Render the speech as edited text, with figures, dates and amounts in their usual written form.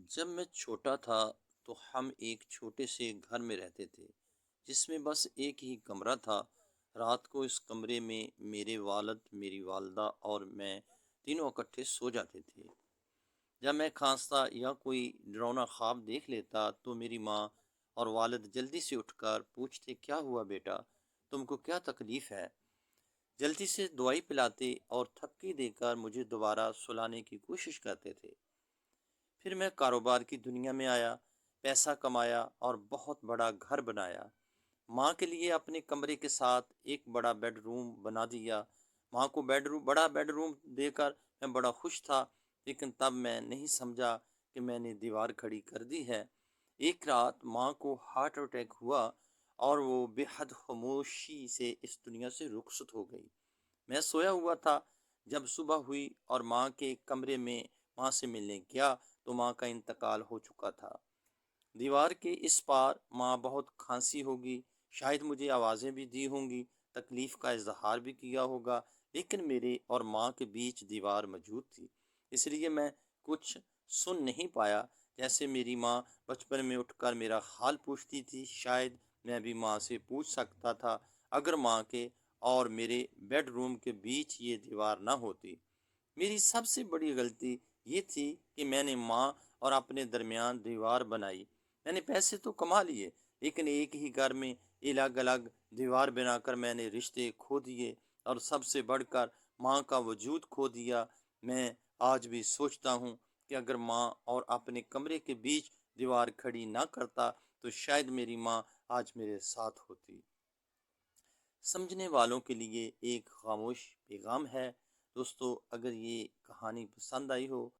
جب میں چھوٹا تھا تو ہم ایک چھوٹے سے گھر میں رہتے تھے جس میں بس ایک ہی کمرہ تھا۔ رات کو اس کمرے میں میرے والد، میری والدہ اور میں تینوں اکٹھے سو جاتے تھے۔ جب میں کھانستا یا کوئی ڈرونا خواب دیکھ لیتا تو میری ماں اور والد جلدی سے اٹھ کر پوچھتے، کیا ہوا بیٹا، تم کو کیا تکلیف ہے؟ جلدی سے دوائی پلاتے اور تھپکی دے کر مجھے دوبارہ سلانے کی کوشش کرتے تھے۔ پھر میں کاروبار کی دنیا میں آیا، پیسہ کمایا اور بہت بڑا گھر بنایا۔ ماں کے لیے اپنے کمرے کے ساتھ ایک بڑا بیڈ روم بنا دیا۔ ماں کو بڑا بیڈ روم دے کر میں بڑا خوش تھا، لیکن تب میں نہیں سمجھا کہ میں نے دیوار کھڑی کر دی ہے۔ ایک رات ماں کو ہارٹ اٹیک ہوا اور وہ بے حد خاموشی سے اس دنیا سے رخصت ہو گئی۔ میں سویا ہوا تھا جب صبح ہوئی اور ماں کے کمرے میں ماں سے ملنے گیا تو ماں کا انتقال ہو چکا تھا۔ دیوار کے اس پار ماں بہت کھانسی ہوگی، شاید مجھے آوازیں بھی دی ہوں گی، تکلیف کا اظہار بھی کیا ہوگا، لیکن میرے اور ماں کے بیچ دیوار موجود تھی، اس لیے میں کچھ سن نہیں پایا۔ جیسے میری ماں بچپن میں اٹھ کر میرا حال پوچھتی تھی، شاید میں بھی ماں سے پوچھ سکتا تھا اگر ماں کے اور میرے بیڈ روم کے بیچ یہ دیوار نہ ہوتی۔ میری سب سے بڑی غلطی یہ تھی کہ میں نے ماں اور اپنے درمیان دیوار بنائی۔ میں نے پیسے تو کما لیے، لیکن ایک ہی گھر میں الگ الگ دیوار بنا کر میں نے رشتے کھو دیے اور سب سے بڑھ کر ماں کا وجود کھو دیا۔ میں آج بھی سوچتا ہوں کہ اگر ماں اور اپنے کمرے کے بیچ دیوار کھڑی نہ کرتا تو شاید میری ماں آج میرے ساتھ ہوتی۔ سمجھنے والوں کے لیے ایک خاموش پیغام ہے۔ دوستو، اگر یہ کہانی پسند آئی ہو